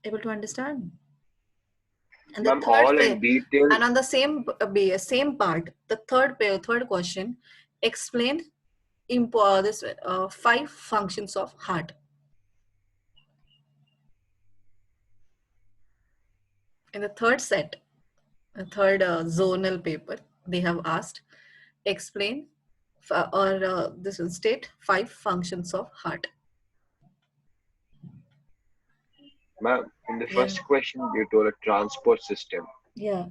Able to understand? And the Ma'am, third all pair, in detail. and on the same part, the third question, explain this 5 functions of heart. In the third set, the third zonal paper, they have asked, explain this one, state 5 functions of heart. Ma'am, in the Yeah. first question, you told a transport system. Yeah.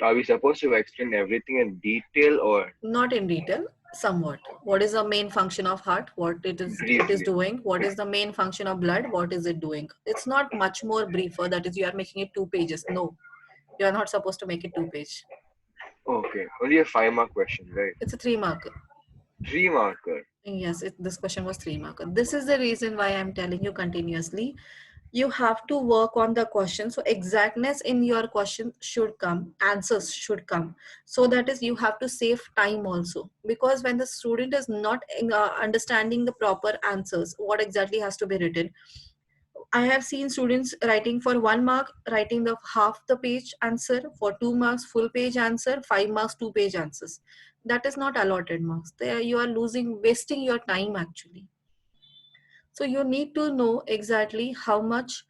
Are we supposed to explain everything in detail or Not in detail, somewhat. What is the main function of heart? What it is briefly? doing? What is the main function of blood? What is it doing? It's not much more briefer. That is, you are making it 2 pages. No, you are not supposed to make it 2 page. Okay, only a 5 mark question, right? It's a 3 marker. 3 marker. Yes, this question was 3 marker. This is the reason why I'm telling you continuously. You have to work on the question. So exactness in your question should come, answers should come. So that is, you have to save time also. Because when the student is not understanding the proper answers, what exactly has to be written, I have seen students writing for 1 mark, writing the half the page answer, for 2 marks, full page answer, 5 marks, 2 page answers. That is not allotted marks. There you are wasting your time actually. So you need to know exactly how much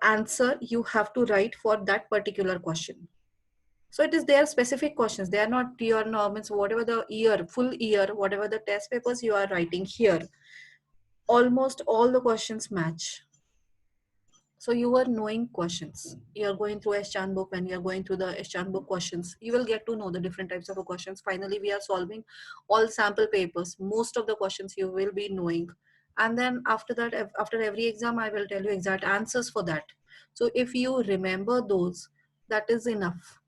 answer you have to write for that particular question. So it is their specific questions. They are not your normal, whatever the year, full year, whatever the test papers you are writing here, almost all the questions match. So you are knowing questions. You are going through Eschan book. When you are going through the Eschan book questions, you will get to know the different types of questions. Finally, we are solving all sample papers. Most of the questions you will be knowing. And then after that, after every exam, I will tell you exact answers for that. So if you remember those, that is enough.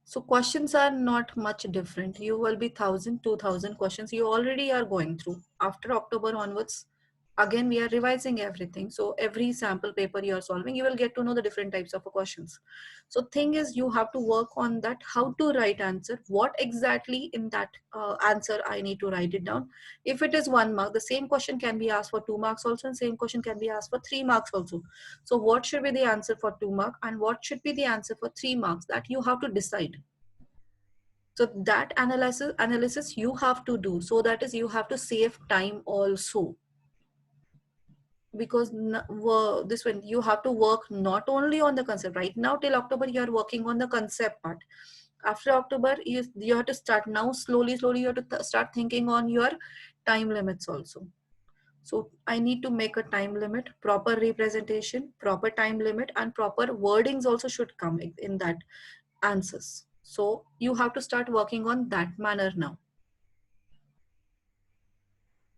So questions are not much different. You will be 1,000, 2,000 questions you already are going through. After October onwards, again we are revising everything. So every sample paper you are solving, you will get to know the different types of questions. So thing is, you have to work on that, how to write answer, what exactly in that answer I need to write it down. If it is 1 mark, the same question can be asked for 2 marks also, and same question can be asked for 3 marks also. So what should be the answer for 2 marks and what should be the answer for 3 marks, that you have to decide. So that analysis you have to do. So that is, you have to save time also, because this one you have to work not only on the concept. Right now till October you are working on the concept part. After October you have to start now, slowly you have to start thinking on your time limits also. So I need to make a time limit, proper representation, proper time limit, and proper wordings also should come in that answers. So you have to start working on that manner now,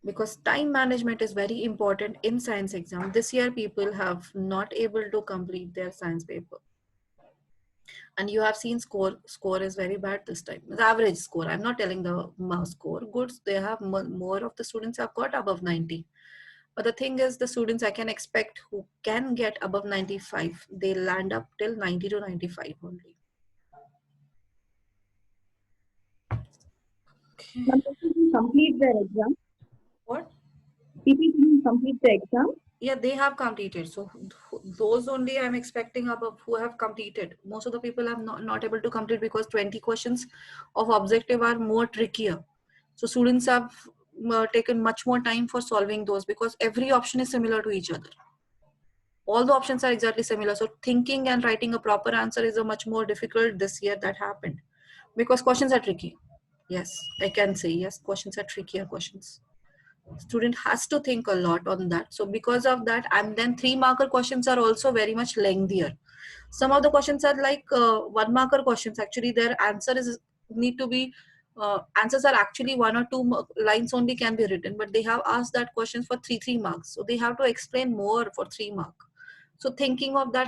because time management is very important in science exam. This year people have not able to complete their science paper, and you have seen score is very bad this time. The average score, I'm not telling the score goods, they have more of the students have got above 90. But the thing is, the students I can expect who can get above 95, they land up till 90 to 95 only. Okay. Some people will complete their exam. What? People will complete the exam. Yeah, they have completed. So those only I'm expecting above who have completed. Most of the people have not able to complete, because 20 questions of objective are more trickier. So students have taken much more time for solving those, because every option is similar to each other. All the options are exactly similar. So thinking and writing a proper answer is a much more difficult this year. That happened because questions are tricky. Yes, I can say yes, questions are trickier questions. Student has to think a lot on that. So because of that, and then 3 marker questions are also very much lengthier. Some of the questions are like 1 marker questions. Actually their answer is need to be answers are actually 1 or 2 lines only can be written, but they have asked that questions for 3 marks, so they have to explain more for 3 mark. So thinking of that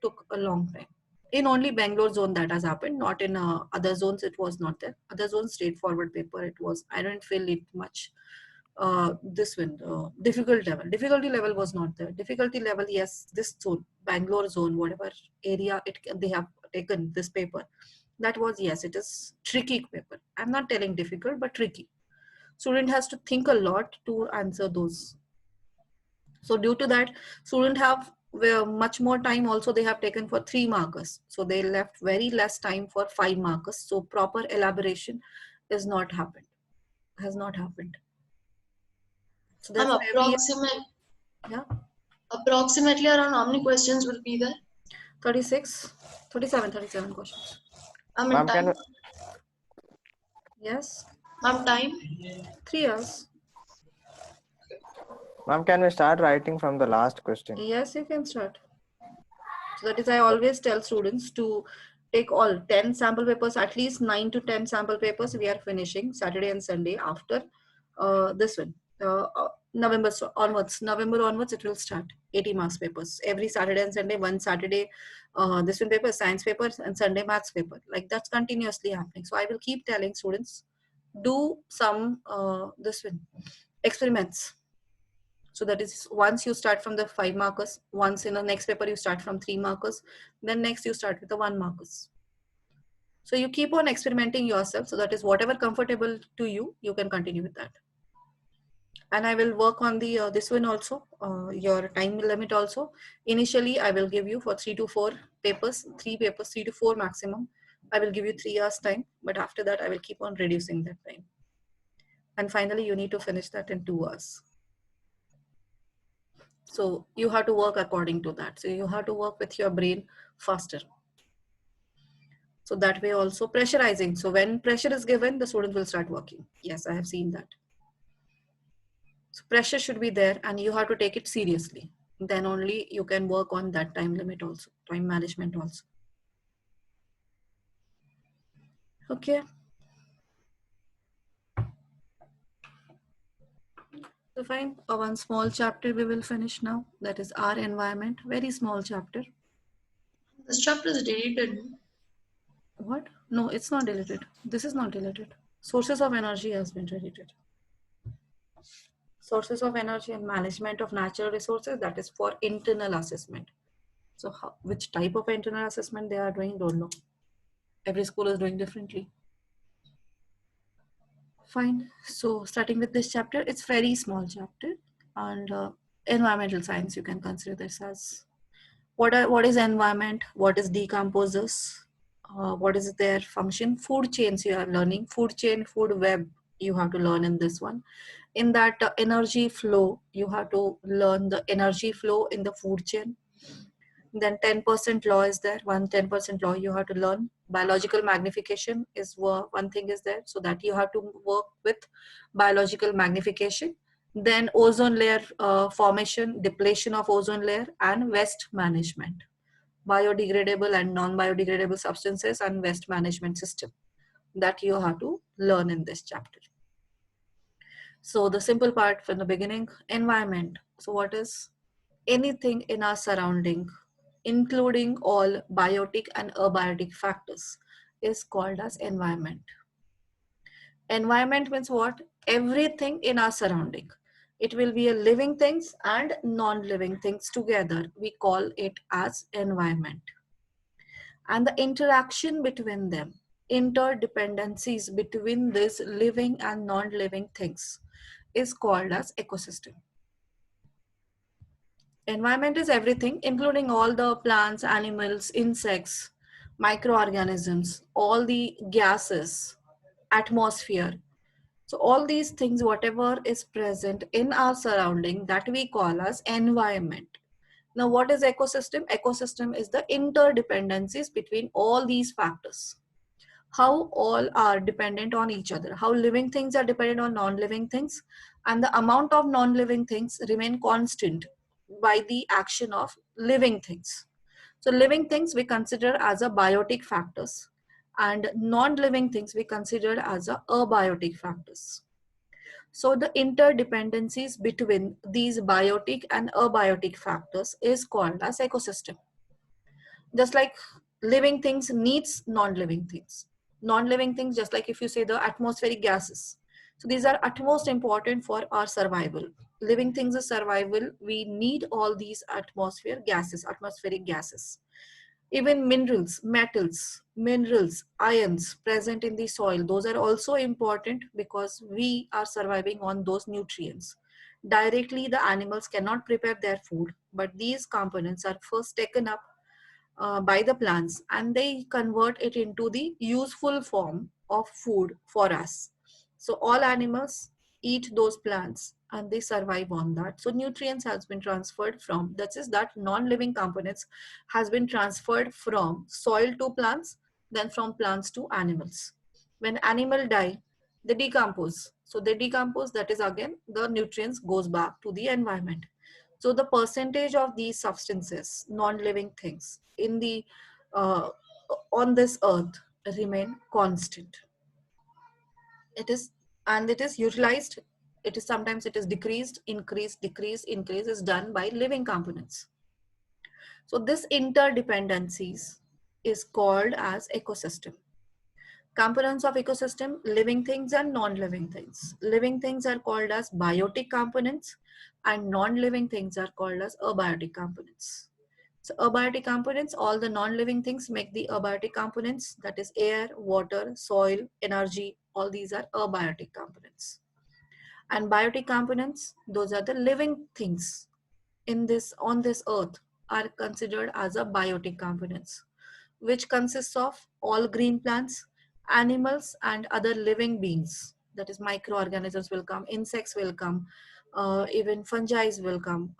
took a long time. In only Bangalore zone that has happened, not in other zones. It was not there. Other zones straightforward paper. It was, I don't feel it much. This one, difficulty level was not there. Difficulty level, yes, this zone, Bangalore zone, whatever area they have taken this paper, that was, yes, it is tricky paper. I'm not telling difficult, but tricky. Student has to think a lot to answer those. So due to that, students have much more time also they have taken for 3 markers. So they left very less time for 5 markers. So proper elaboration is not happened, has not happened. So I'm that's why every yeah, approximately around how many questions will be there? 36, 37 questions. I'm in Ma'am, time. Yes, Ma'am, time. 3 years. can we start writing from the last question? Yes, you can start. So that is, I always tell students to take all 10 sample papers, at least 9 to 10 sample papers. We are finishing Saturday and Sunday after this one. November onwards, it will start 80 marks papers. Every Saturday and Sunday, one Saturday, this one paper, science papers, and Sunday maths paper. Like that's continuously happening. So I will keep telling students, do some this one experiments. So that is, once you start from the 5 markers, once in the next paper you start from 3 markers, then next you start with the 1 markers. So you keep on experimenting yourself. So that is whatever comfortable to you, you can continue with that. And I will work on the this one also, your time limit also. Initially, I will give you for 3 to 4 papers, 3 papers, 3 to 4 maximum. I will give you 3 hours time, but after that I will keep on reducing that time. And finally, you need to finish that in 2 hours. So you have to work according to that. So you have to work with your brain faster. So that way also pressurizing. So when pressure is given, the students will start working. Yes, I have seen that. So pressure should be there and you have to take it seriously. Then only you can work on that time limit also, time management also. Okay. So fine, one small chapter we will finish now. That is our environment, very small chapter. This chapter is deleted. What? No, it's not deleted. This is not deleted. Sources of energy has been deleted. Sources of energy and management of natural resources, that is for internal assessment. So which type of internal assessment they are doing, don't know. Every school is doing differently. Fine. So starting with this chapter, it's very small chapter, and environmental science you can consider this as what is environment, what is decomposers, what is their function. Food chains you are learning, food chain, food web you have to learn in this one. In that energy flow, you have to learn the energy flow in the food chain. Then 10% law is there, 10% law you have to learn. Biological magnification is one thing is there, so that you have to work with biological magnification. Then ozone layer formation, depletion of ozone layer, and waste management. Biodegradable and non-biodegradable substances and waste management system, that you have to learn in this chapter. So the simple part from the beginning, environment. So what is anything in our surrounding, including all biotic and abiotic factors, is called as environment. Environment means what? Everything in our surrounding. It will be a living things and non-living things together. We call it as environment. And the interaction between them, interdependencies between these living and non-living things, is called as ecosystem. Environment is everything, including all the plants, animals, insects, microorganisms, all the gases, atmosphere. So all these things, whatever is present in our surrounding, that we call as environment. Now, what is ecosystem? Ecosystem is the interdependencies between all these factors. How all are dependent on each other, how living things are dependent on non-living things, and the amount of non-living things remain constant by the action of living things. So living things we consider as a biotic factors, and non-living things we consider as a abiotic factors. So the interdependencies between these biotic and abiotic factors is called as ecosystem. Just like living things needs non-living things. Non-living things, just like if you say the atmospheric gases. So these are utmost important for our survival. Living things is survival. We need all these atmospheric gases. Even minerals, metals, minerals, ions present in the soil, those are also important because we are surviving on those nutrients. Directly, the animals cannot prepare their food, but these components are first taken up by the plants and they convert it into the useful form of food for us. So all animals eat those plants and they survive on that. So nutrients has been transferred from, that is that non-living components has been transferred from soil to plants, then from plants to animals. When animal die, they decompose. So they decompose, that is again the nutrients goes back to the environment. So the percentage of these substances, non-living things in the uh, on this earth remain constant. It is, and it is utilized. It is sometimes it is decreased, increased, decrease, increase is done by living components. So this interdependencies is called as ecosystem. Components of ecosystem, living things and non-living things. Living things are called as biotic components and non-living things are called as abiotic components. So abiotic components, all the non-living things make the abiotic components, that is air, water, soil, energy, all these are abiotic components. And biotic components, those are the living things in this on this earth are considered as a biotic components, which consists of all green plants, animals, and other living beings. That is, microorganisms will come, insects will come, even fungi will come,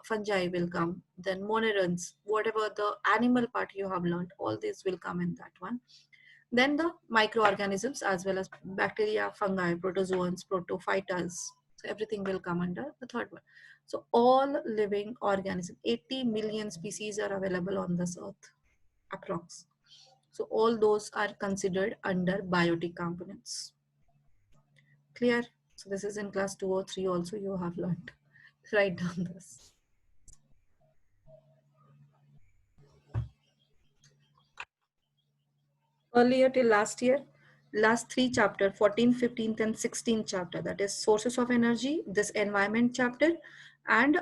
then monerans, whatever the animal part you have learned, all this will come in that one. Then the microorganisms as well as bacteria, fungi, protozoans, protophytas, so everything will come under the third one. So all living organisms, 80 million species are available on this earth, approx. So all those are considered under biotic components. Clear? So this is in class 2 or 3 also you have learned. Write down this. Earlier till last year, last 3 chapter, 14th, 15th and 16th chapter, that is sources of energy, this environment chapter, and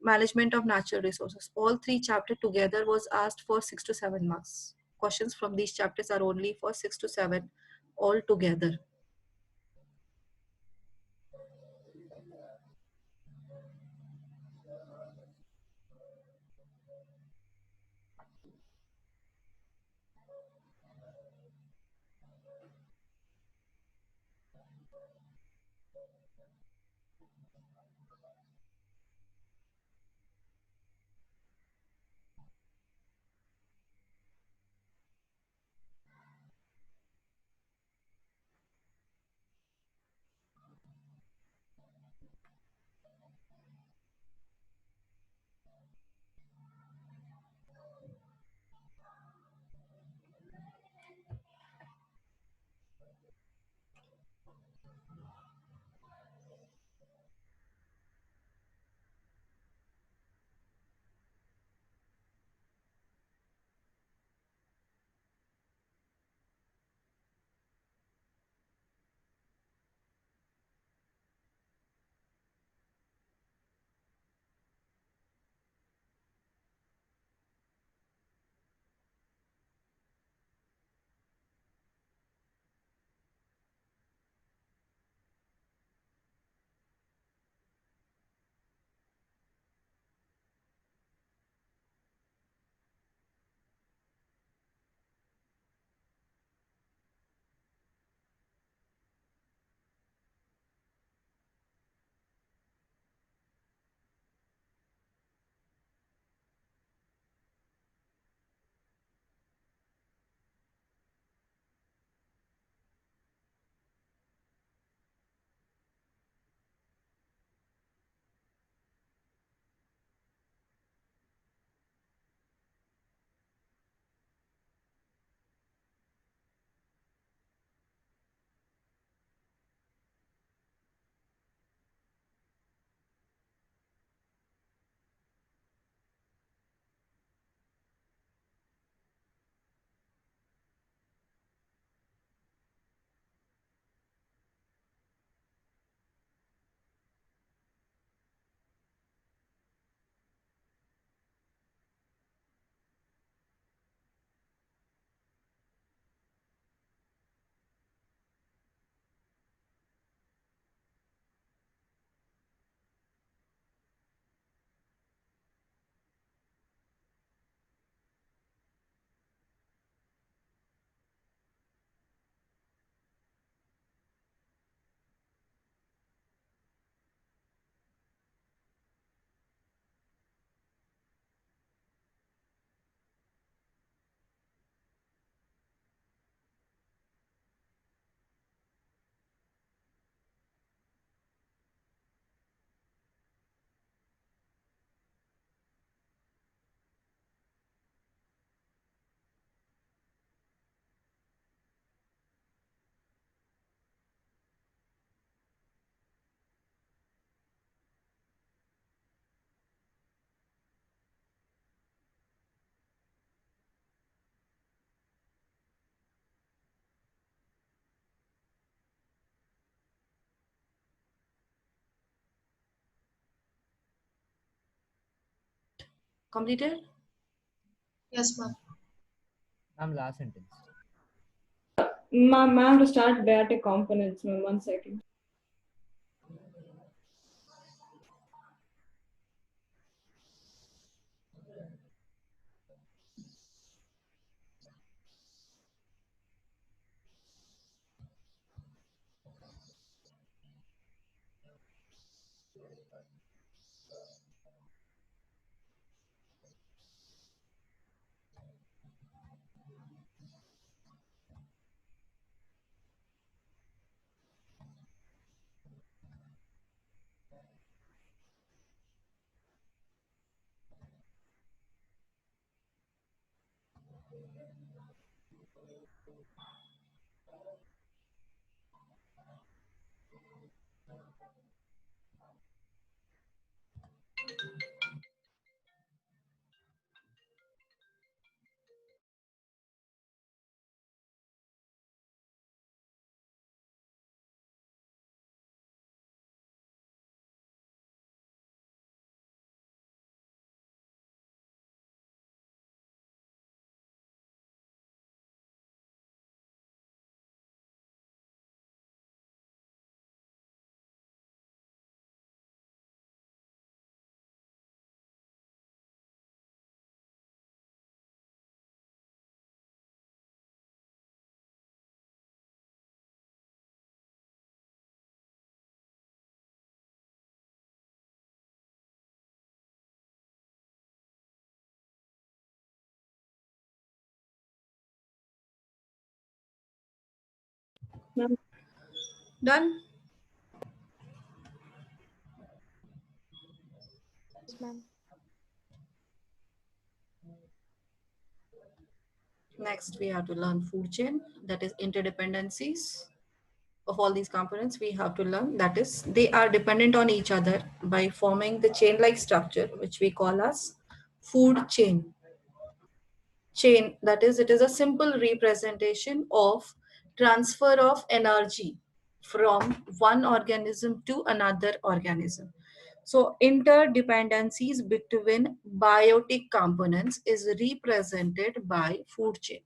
management of natural resources. All 3 chapter together was asked for 6 to 7 marks. Questions from these chapters are only for 6 to 7 all together. Completed? Yes, ma'am. Ma'am, last sentence. Ma'am, I have to start biotic components, ma'am. 1 second. Ma'am, Done? Yes, ma'am. Next, we have to learn food chain, that is interdependencies of all these components. We have to learn that is they are dependent on each other by forming the chain-like structure, which we call as food chain. Chain, that is, it is a simple representation of transfer of energy from one organism to another organism. So interdependencies between biotic components is represented by food chain.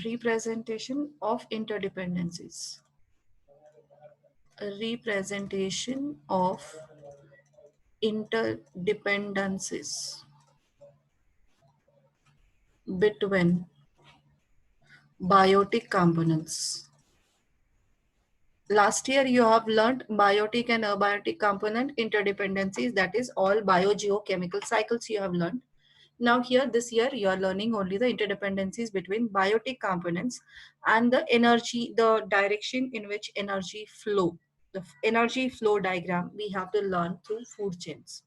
Representation of interdependencies. A representation of interdependencies between biotic components. Last year you have learned biotic and abiotic component interdependencies, that is all biogeochemical cycles you have learned. Now here this year you are learning only the interdependencies between biotic components and the energy, the direction in which energy flow. The energy flow diagram we have to learn through food chains.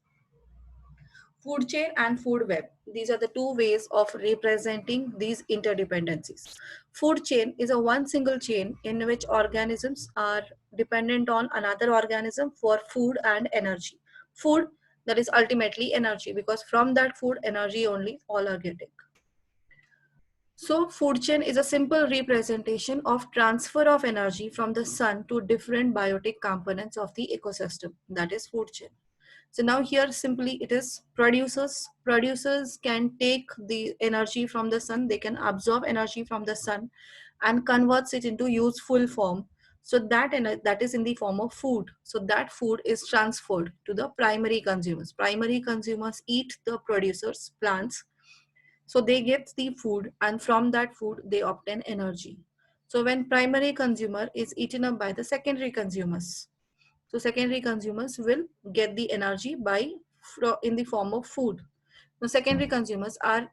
Food chain and food web. These are the two ways of representing these interdependencies. Food chain is a one single chain in which organisms are dependent on another organism for food and energy. Food, that is ultimately energy, because from that food energy only all are getting. So food chain is a simple representation of transfer of energy from the sun to different biotic components of the ecosystem. That is food chain. So now here simply it is producers. Producers can take the energy from the sun, they can absorb energy from the sun and converts it into useful form. So that is in the form of food. So that food is transferred to the primary consumers. Primary consumers eat the producers' plants. So they get the food and from that food they obtain energy. So when primary consumer is eaten up by the secondary consumers, so secondary consumers will get the energy in the form of food. Now secondary consumers are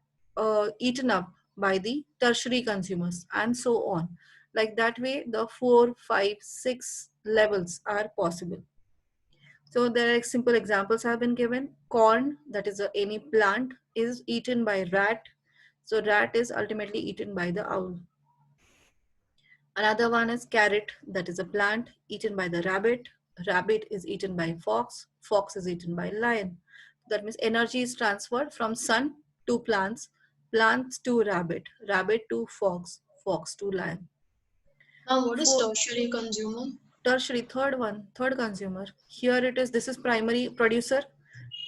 eaten up by the tertiary consumers and so on. Like that way, the 4, 5, 6 levels are possible. So there are simple examples have been given. Corn, that is any plant, is eaten by rat. So rat is ultimately eaten by the owl. Another one is carrot, that is a plant eaten by the rabbit. Rabbit is eaten by fox. Fox is eaten by lion. That means energy is transferred from sun to plants, plants to rabbit, rabbit to fox, fox to lion. Now, what is For tertiary consumer? tertiary, third consumer. Here it is, this is primary producer.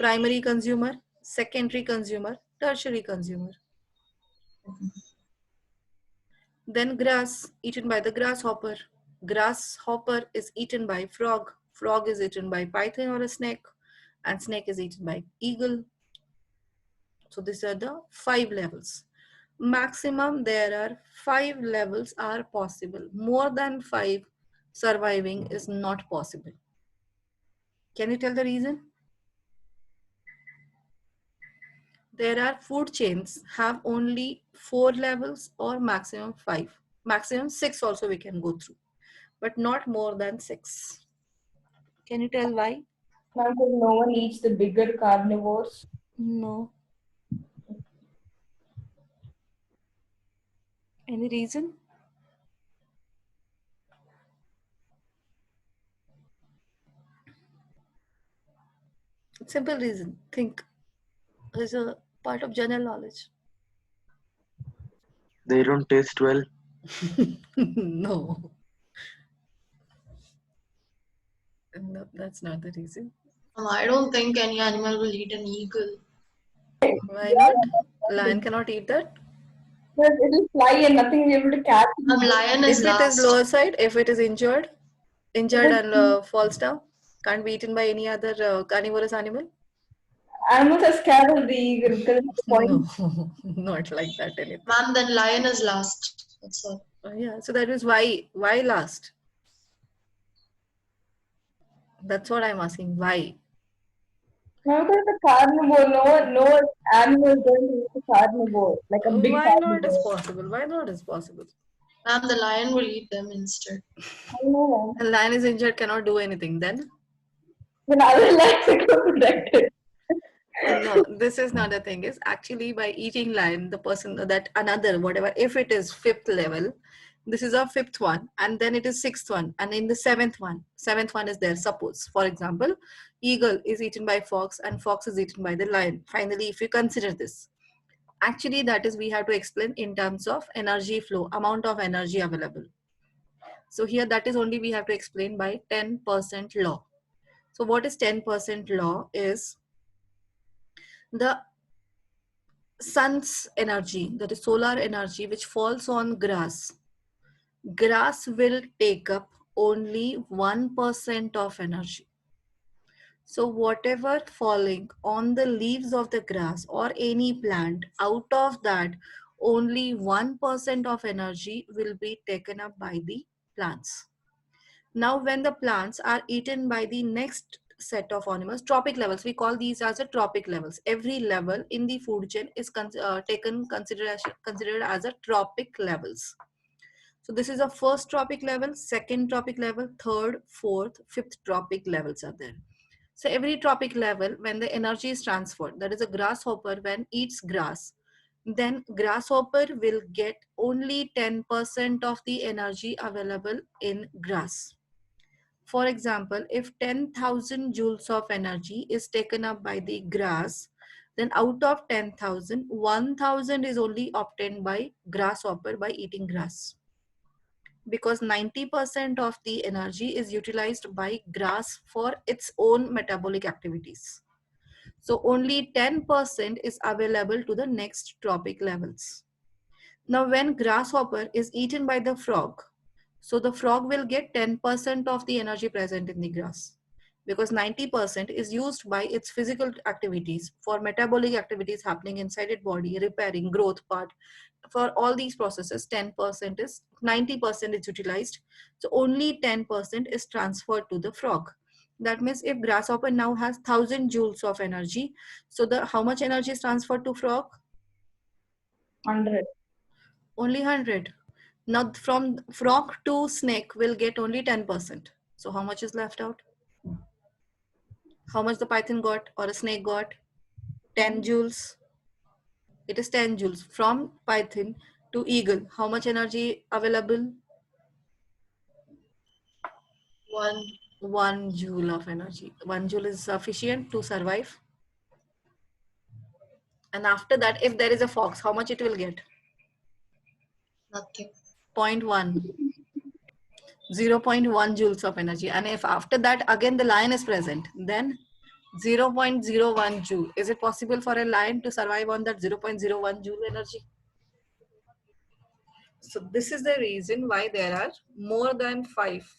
primary consumer, secondary consumer, tertiary consumer. Then grass, eaten by the grasshopper. Grasshopper is eaten by frog. Frog is eaten by python or a snake. And snake is eaten by eagle. So these are the 5 levels. Maximum there are 5 levels are possible. More than 5 surviving is not possible. Can you tell the reason? There are food chains have only 4 levels or maximum 5. Maximum 6 also we can go through, but not more than 6. Can you tell why? Ma'am, because no one eats the bigger carnivores. No. Any reason? Simple reason. Think. It's a part of general knowledge. They don't taste well. No. No, that's not the reason. I don't think any animal will eat an eagle. Why not? Lion cannot eat that. But it will fly and nothing will be able to catch it. Lion is If it is last. lower side, if it is injured and falls down, can't be eaten by any other carnivorous animal. Animals are scared of the eagle because it's No, point. not like that. Anything. Ma'am, then lion is last. That's all. Yeah, so that is why. Why last? That's what I'm asking. Why? Now because the carnivore, no animal is going to eat a carnivore, like a big Why not is carnivore. possible? Why not is possible? Ma'am, the lion will eat them instead. I know. And lion is injured, cannot do anything. Then Then other lions are protected. no, this is not the thing. Is actually by eating lion, the person that another whatever. If it is 5th level, this is a 5th one, and then it is 6th one, and in the 7th one is there. Suppose, for example, eagle is eaten by fox, and fox is eaten by the lion. Finally, if you consider this, actually that is we have to explain in terms of energy flow, amount of energy available. So here that is only we have to explain by 10% law. So what is 10% law is the sun's energy, that is solar energy, which falls on grass. Grass will take up only 1% of energy. So whatever falling on the leaves of the grass or any plant, out of that, only 1% of energy will be taken up by the plants. Now, when the plants are eaten by the next set of animals, trophic levels, we call these as the trophic levels. Every level in the food chain is considered as a trophic levels. So this is a first trophic level, second trophic level, third, fourth, fifth trophic levels are there. So every trophic level, when the energy is transferred, that is a grasshopper when eats grass, then grasshopper will get only 10% of the energy available in grass. For example, if 10,000 joules of energy is taken up by the grass, then out of 10,000, 1,000 is only obtained by grasshopper by eating grass. Because 90% of the energy is utilized by grass for its own metabolic activities. So only 10% is available to the next trophic levels. Now when grasshopper is eaten by the frog, so the frog will get 10% of the energy present in the grass, because 90% is used by its physical activities for metabolic activities happening inside its body, repairing, growth part. For all these processes, 10% is 90% is utilized. So only 10% is transferred to the frog. That means if grasshopper now has 1,000 joules of energy, so the how much energy is transferred to frog? 100. Only 100. Now from frog to snake will get only 10%. So how much is left out? How much the python got or a snake got? 10 joules. It is 10 joules. From python to eagle, how much energy available? 1. 1 joule of energy. 1 joule is sufficient to survive. And after that, if there is a fox, how much it will get? Nothing. 0.1. 0.1 joules of energy. And if after that again the lion is present, then 0.01 joule. Is it possible for a lion to survive on that 0.01 joule energy? So this is the reason why there are more than 5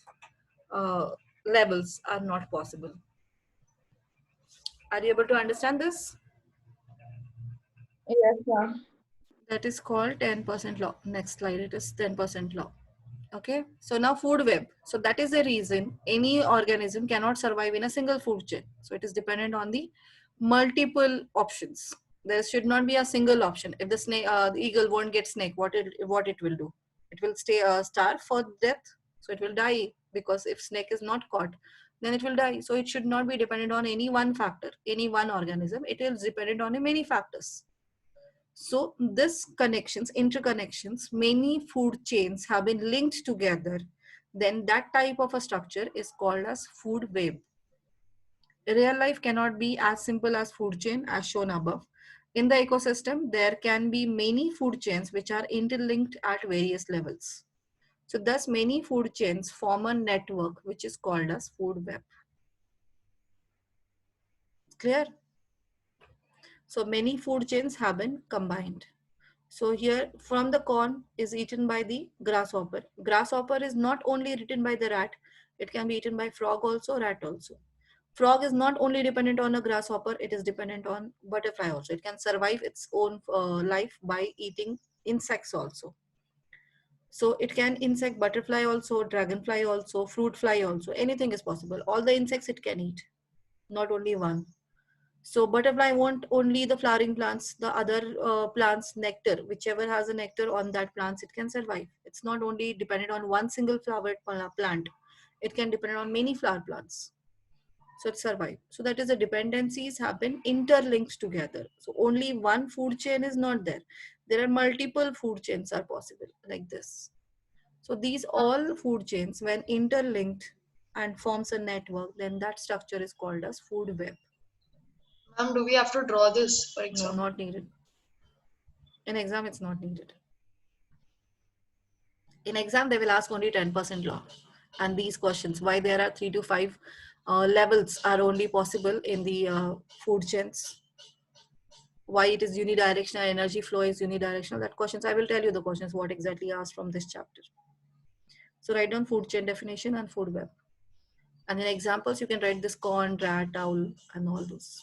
levels are not possible. Are you able to understand this? Yes, ma'am. That is called 10% law. Next slide, it is 10% law. Okay, so now food web. So that is the reason any organism cannot survive in a single food chain. So it is dependent on the multiple options. There should not be a single option. If the snake, the eagle won't get snake, what it will do? It will stay starve for death. So it will die, because if snake is not caught, then it will die. So it should not be dependent on any one factor, any one organism. It is dependent on many factors. So this connections, interconnections, many food chains have been linked together. Then that type of a structure is called as food web. Real life cannot be as simple as food chain as shown above. In the ecosystem, there can be many food chains which are interlinked at various levels. So thus many food chains form a network which is called as food web. Clear? So many food chains have been combined. So here from the corn is eaten by the grasshopper. Grasshopper is not only eaten by the rat, it can be eaten by frog also, rat also. Frog is not only dependent on a grasshopper, it is dependent on butterfly also. It can survive its own life by eating insects also. So it can insect butterfly also, dragonfly also, fruit fly also, anything is possible. All the insects it can eat, not only one. So butterfly won't only the flowering plants, the other plants, nectar, whichever has a nectar on that plants, it can survive. It's not only dependent on one single flowered plant. It can depend on many flower plants. So it survive. So that is the dependencies have been interlinked together. So only one food chain is not there. There are multiple food chains are possible like this. So these all food chains when interlinked and forms a network, then that structure is called as food web. Ma'am, do we have to draw this, for No, example? not needed. In exam, it's not needed. In exam, they will ask only 10% law. And these questions, why there are 3 to 5 levels are only possible in the food chains. Why it is unidirectional, energy flow is unidirectional. That questions, I will tell you the questions, what exactly asked from this chapter. So write down food chain definition and food web. And in examples, you can write this corn, rat, owl, and all those.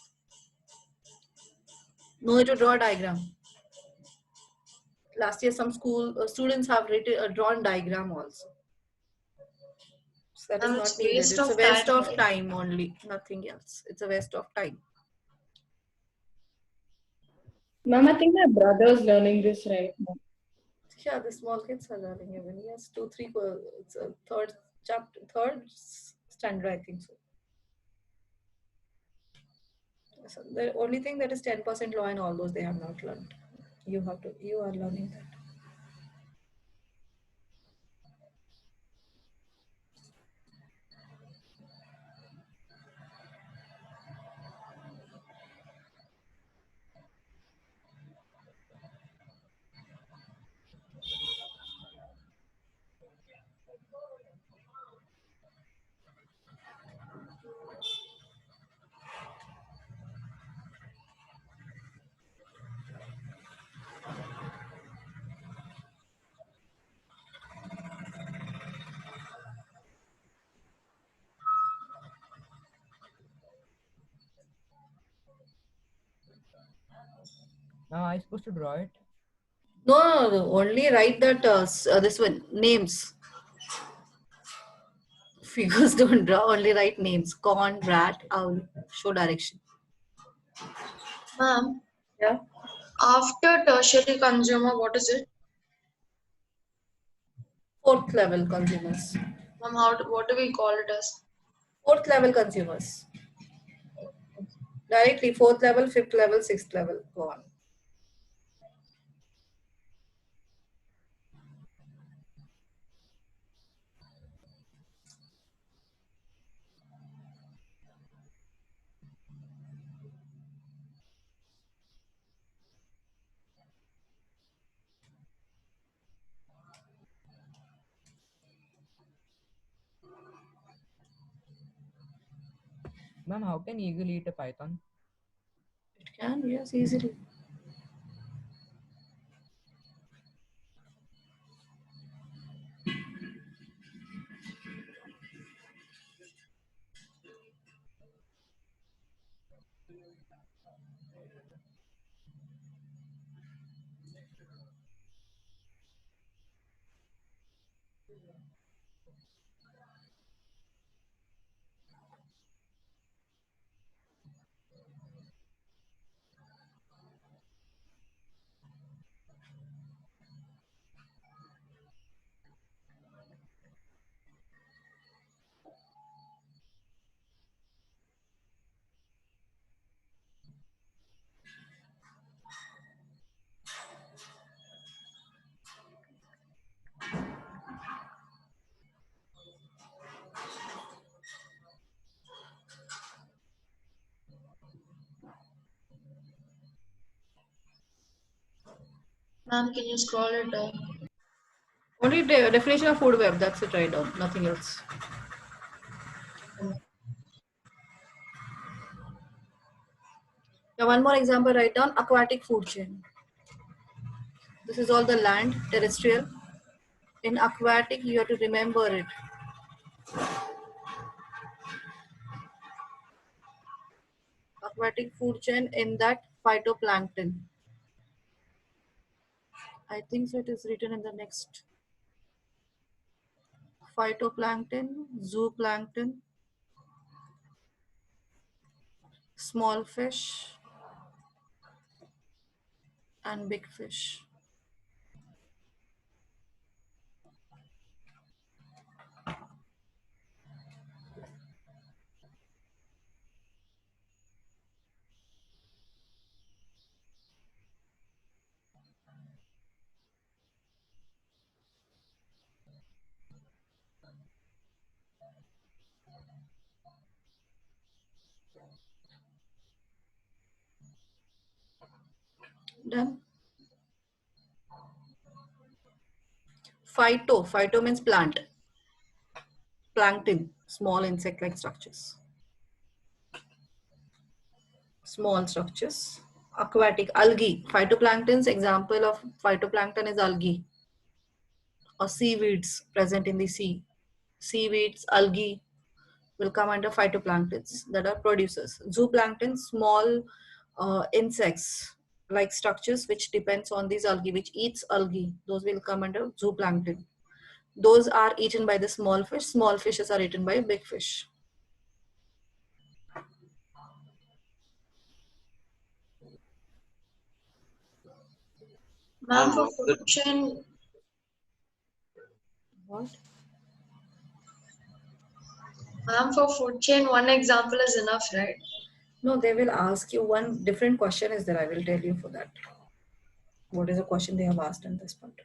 No need to draw a diagram. Last year, some school students have written a drawn diagram also. So that is Ma'am, not it's needed. waste It's a of waste time, of right? time only, nothing else. It's a waste of time. Ma'am, I think my brother's learning this right now. Yeah, the small kids are learning even. Yes, 2, 3. It's a third chapter, third standard, I think so. So the only thing that is 10% law and all those they have not learned. You are learning that. Now I supposed to draw it? No, only write that this one names. Figures don't draw. Only write names. Corn, rat, owl. Show direction. Ma'am, Yeah. after tertiary consumer, what is it? Fourth level consumers. Ma'am, what do we call it as? Fourth level consumers. Directly fourth level, fifth level, sixth level. Go on. Ma'am, how can eagle eat a python? It can, yes, easily. Ma'am, can you scroll it down? Only definition of food web, that's it, right down, nothing else. Now one more example, write down aquatic food chain. This is all the land, terrestrial. In aquatic, you have to remember it. Aquatic food chain in that phytoplankton. I think so it is written in the next. Phytoplankton, zooplankton, small fish, and big fish. Done. Phyto means plant. Plankton, small insect-like structures. Small structures. Aquatic, algae. Phytoplanktons, example of phytoplankton is algae or seaweeds present in the sea. Seaweeds, algae will come under phytoplanktons that are producers. Zooplankton, small insects like structures which depends on these algae, which eats algae. Those will come under zooplankton. Those are eaten by the small fish. Small fishes are eaten by big fish. Ma'am, for what's food the chain, What? ma'am, for food chain, one example is enough, right? No, they will ask you one different question is there. I will tell you for that. What is the question they have asked in this part?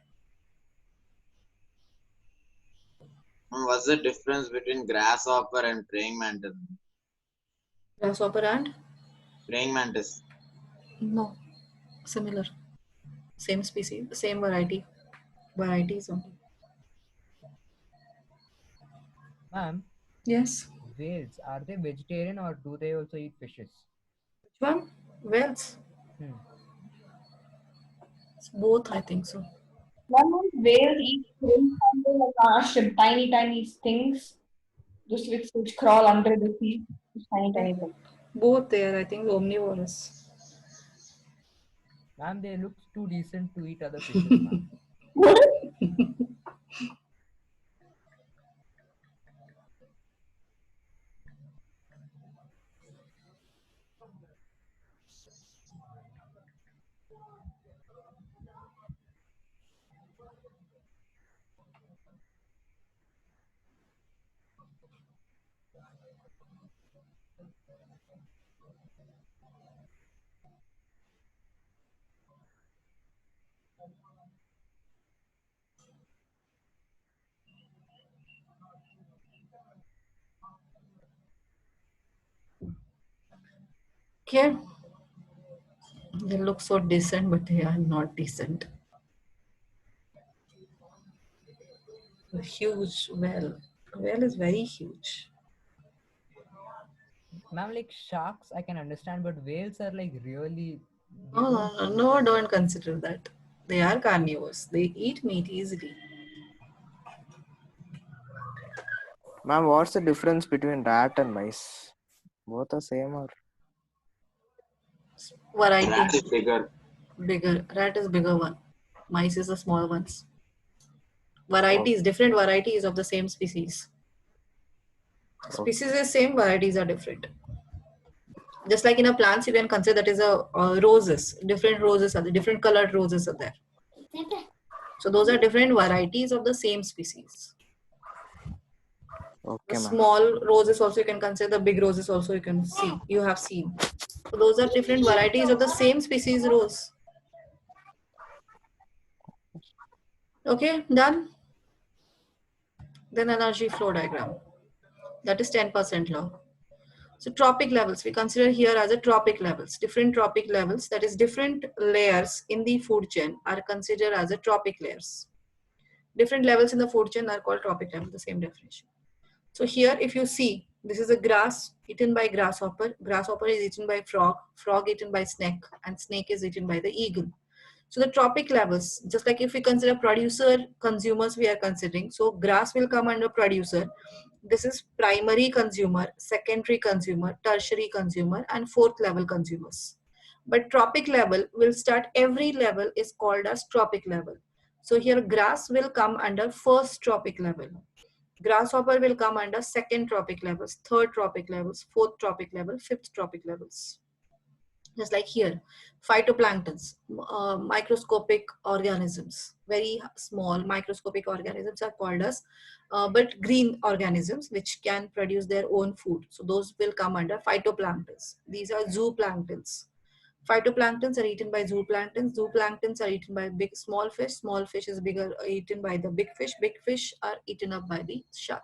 what's the difference between grasshopper and praying mantis? Grasshopper and? Praying mantis. No, similar. Same species, same variety. Varieties only. Ma'am, Yes. whales, are they vegetarian or do they also eat fishes? Which one? Whales. Hmm. It's both, I think so. One was whales eat shrimp, something like shrimp, tiny, tiny things, just which crawl under the sea, just tiny, tiny things. Both there, I think omnivorous. Ma'am, they look too decent to eat other fishes, ma'am. Okay. They look so decent, but they are not decent. A huge whale. A whale is very huge. Ma'am, like sharks, I can understand, but whales are like really. They No, don't no, eat no, a lot. don't consider that. They are carnivores. They eat meat easily. Ma'am, what's the difference between rat and mice? Both are same or? Variety. Rat is bigger. Bigger. Rat is bigger one. Mice is the small ones. Varieties, different varieties of the same species. Species is same, varieties are different. Just like in a plants, you can consider that is a roses. Different roses are there, different colored roses are there. So those are different varieties of the same species. The Okay, ma'am. small roses also you can consider, the big roses also you can see, you have seen. So those are different varieties of the same species rose. Okay, done. Then energy flow diagram. That is 10% law. So tropic levels, we consider here as a tropic levels. Different tropic levels, that is different layers in the food chain are considered as a tropic layers. Different levels in the food chain are called tropic level, the same definition. So here if you see, this is a grass eaten by grasshopper. Grasshopper is eaten by frog. Frog eaten by snake. And snake is eaten by the eagle. So the tropic levels, just like if we consider producer, consumers we are considering. So grass will come under producer. This is primary consumer, secondary consumer, tertiary consumer, and fourth level consumers. But tropic level will start, every level is called as tropic level. So here grass will come under first tropic level. Grasshopper will come under second tropic levels, third tropic levels, fourth tropic level, fifth tropic levels. Just like here, phytoplanktons, microscopic organisms, very small microscopic organisms are called as, but green organisms which can produce their own food. So those will come under phytoplanktons. These are zooplanktons. Phytoplanktons are eaten by zooplanktons. Zooplanktons are eaten by big, small fish. Small fish is bigger, eaten by the big fish. Big fish are eaten up by the shark.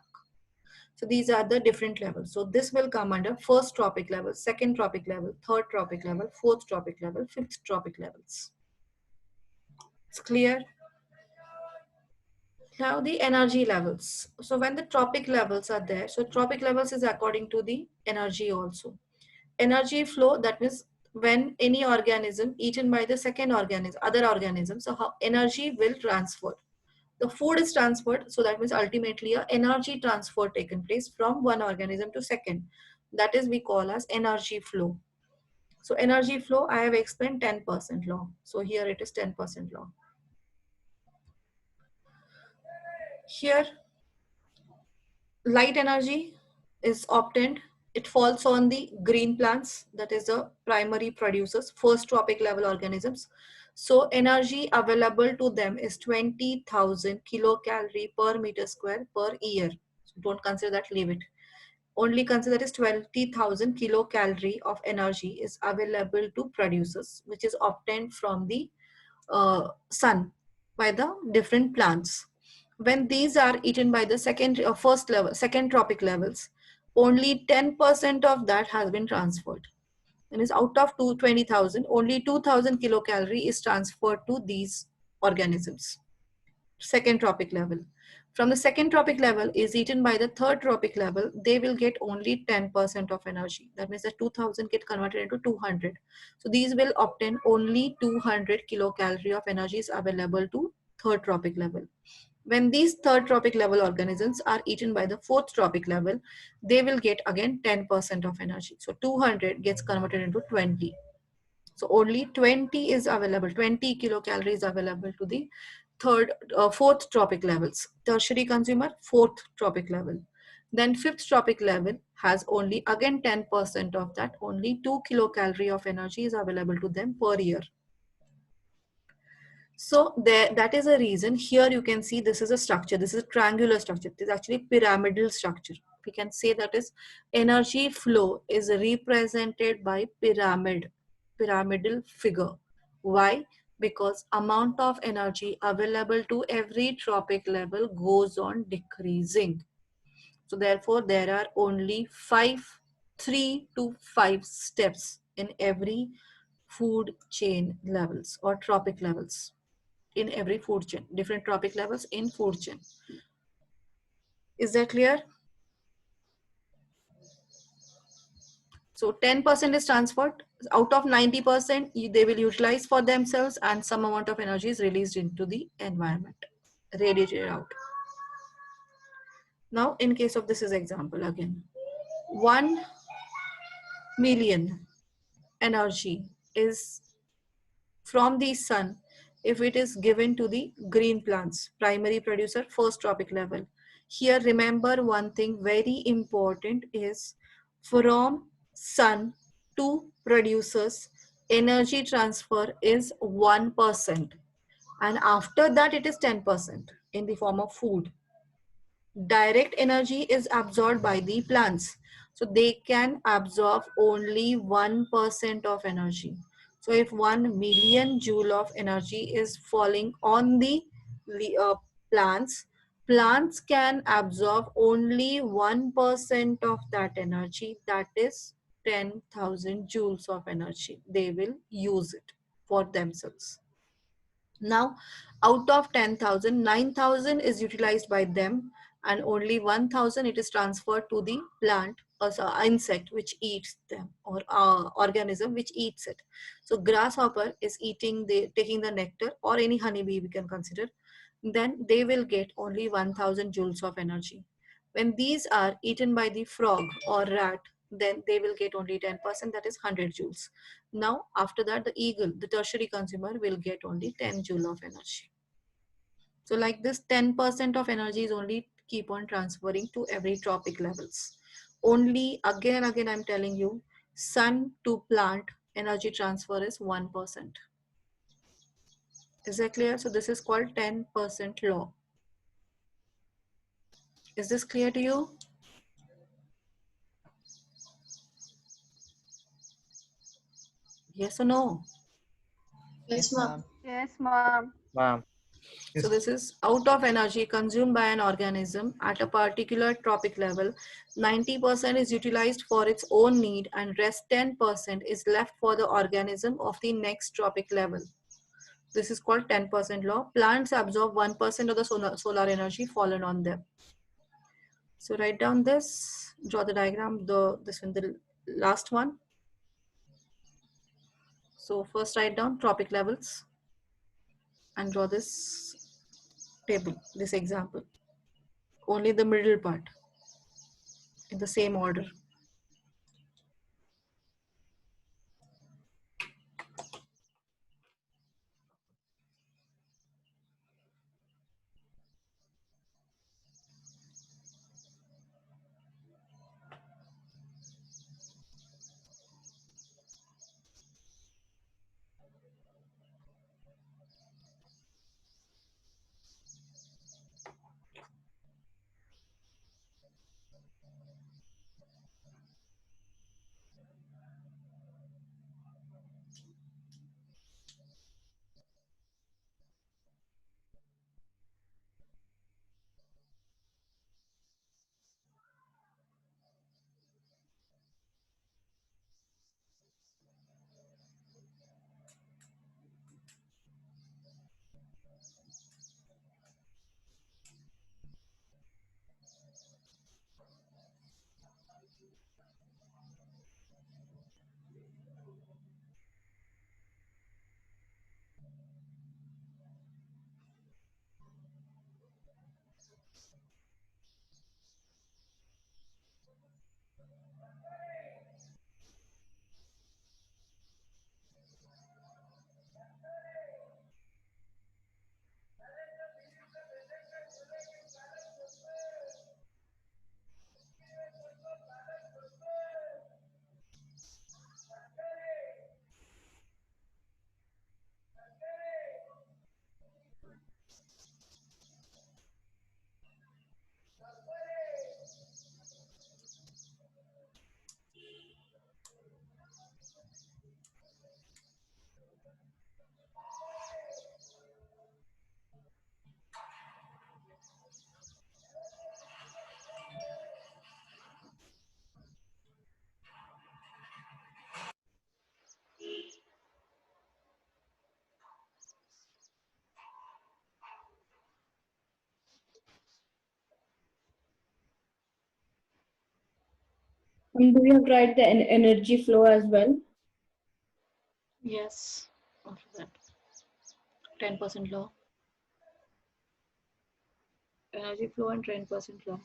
So these are the different levels. So this will come under first tropic level, second tropic level, third tropic level, fourth tropic level, fifth tropic levels. It's clear? Now the energy levels. So when the tropic levels are there, so tropic levels is according to the energy also. Energy flow, that means when any organism eaten by the second organism, other organism, so how energy will transfer. The food is transferred, so that means ultimately a energy transfer taken place from one organism to second. That is we call as energy flow. So energy flow, I have explained 10% law. So here it is 10% law. Here light energy is obtained. It falls on the green plants, that is the primary producers, first tropic level organisms. So energy available to them is 20,000 kilocalorie per meter square per year. So don't consider that, leave it. Only consider that is 20,000 kilocalorie of energy is available to producers, which is obtained from the sun by the different plants. When these are eaten by the first level, second tropic levels, only 10% of that has been transferred. And is out of 20,000, only 2,000 kilocalorie is transferred to these organisms. Second tropic level. From the second tropic level is eaten by the third tropic level, they will get only 10% of energy. That means that 2000 get converted into 200. So these will obtain only 200 kilocalorie of energy is available to third tropic level. When these third tropic level organisms are eaten by the fourth tropic level, they will get again 10% of energy. So 200 gets converted into 20. So only 20 is available, 20 kilocalories available to the fourth tropic levels. Tertiary consumer, fourth tropic level. Then fifth tropic level has only again 10% of that, only 2 kilocalorie of energy is available to them per year. So that is a reason. Here you can see this is a structure. This is a triangular structure. It is actually pyramidal structure. We can say that is energy flow is represented by pyramidal figure. Why? Because amount of energy available to every tropic level goes on decreasing. So therefore there are only 3 to 5 steps in every food chain levels or tropic levels. In every food chain, different tropic levels in food chain. Is that clear? So 10% is transferred. Out of 90%, they will utilize for themselves, and some amount of energy is released into the environment, radiated out. Now, in case of this is example again, 1 million energy is from the sun if it is given to the green plants, primary producer, first tropic level. Here, remember one thing very important is from sun to producers, energy transfer is 1%. And after that, it is 10% in the form of food. Direct energy is absorbed by the plants. So they can absorb only 1% of energy. So if 1 million joule of energy is falling on the uh, plants, plants can absorb only 1% of that energy, that is 10,000 joules of energy. They will use it for themselves. Now, out of 10,000, 9,000 is utilized by them, and only 1,000 it is transferred to the plant or insect which eats them, or organism which eats it. So grasshopper is taking the nectar, or any honeybee we can consider, then they will get only 1,000 joules of energy. When these are eaten by the frog or rat, then they will get only 10%, that is 100 joules. Now, after that, the eagle, the tertiary consumer, will get only 10 joule of energy. So like this, 10% of energy is only keep on transferring to every tropic levels. Only again and again, I'm telling you, sun to plant energy transfer is 1%. Is that clear? So this is called 10% law. Is this clear to you? Yes or no? Yes, ma'am. Yes, ma'am. Ma'am. So this is out of energy consumed by an organism at a particular tropic level, 90% is utilized for its own need, and rest 10% is left for the organism of the next tropic level. This is called 10% law. Plants absorb 1% of the solar energy fallen on them. So write down this, draw the diagram, this one, the last one. So first write down tropic levels and draw this table, this example. Only the middle part in the same order. And do we have to write the energy flow as well? Yes. After that, 10% law. Energy flow and 10% law.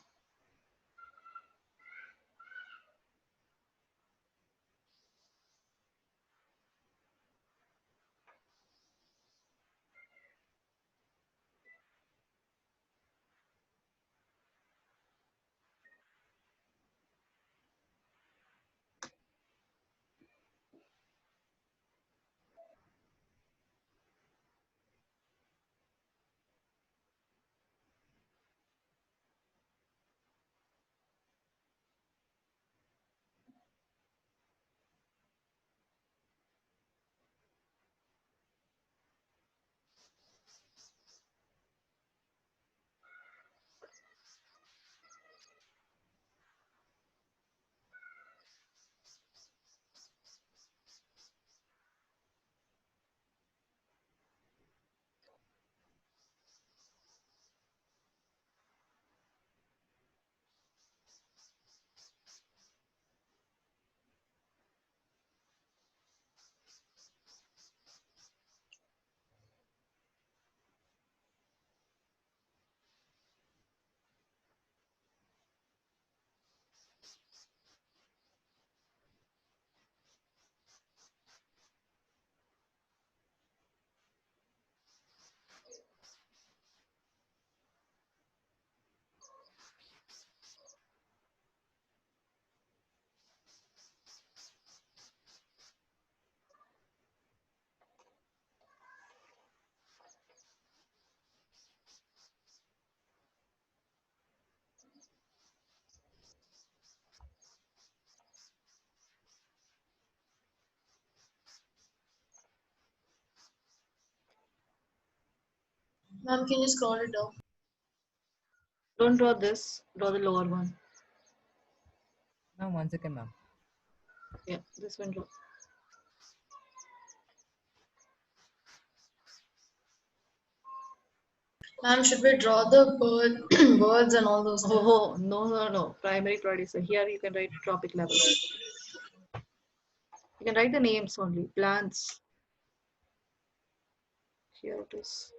Ma'am, can you scroll it down? Don't draw this. Draw the lower one. Ma'am, 1 second, ma'am. Yeah, this one draw. Ma'am, should we draw the birds and all those things? Oh, no. Primary producer. Here you can write tropic level. You can write the names only. Plants. Here it is.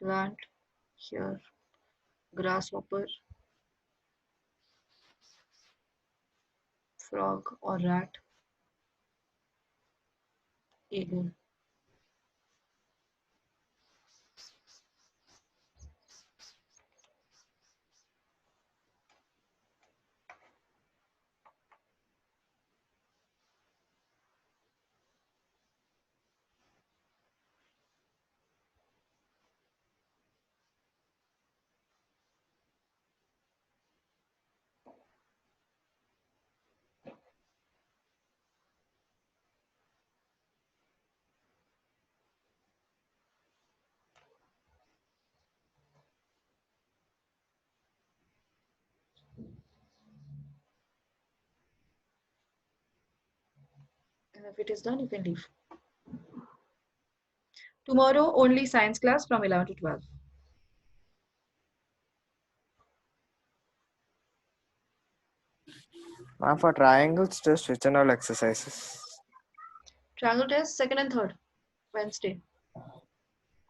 Plant. Here. Grasshopper. Frog or rat. Eagle. And if it is done, you can leave. Tomorrow, only science class from 11 to 12. Ma'am, for triangles, just which and all exercises? Triangle test, second and third. Wednesday.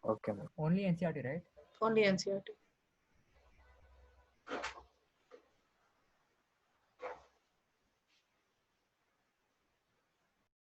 Okay, ma'am. Only NCRT, right? Only NCRT.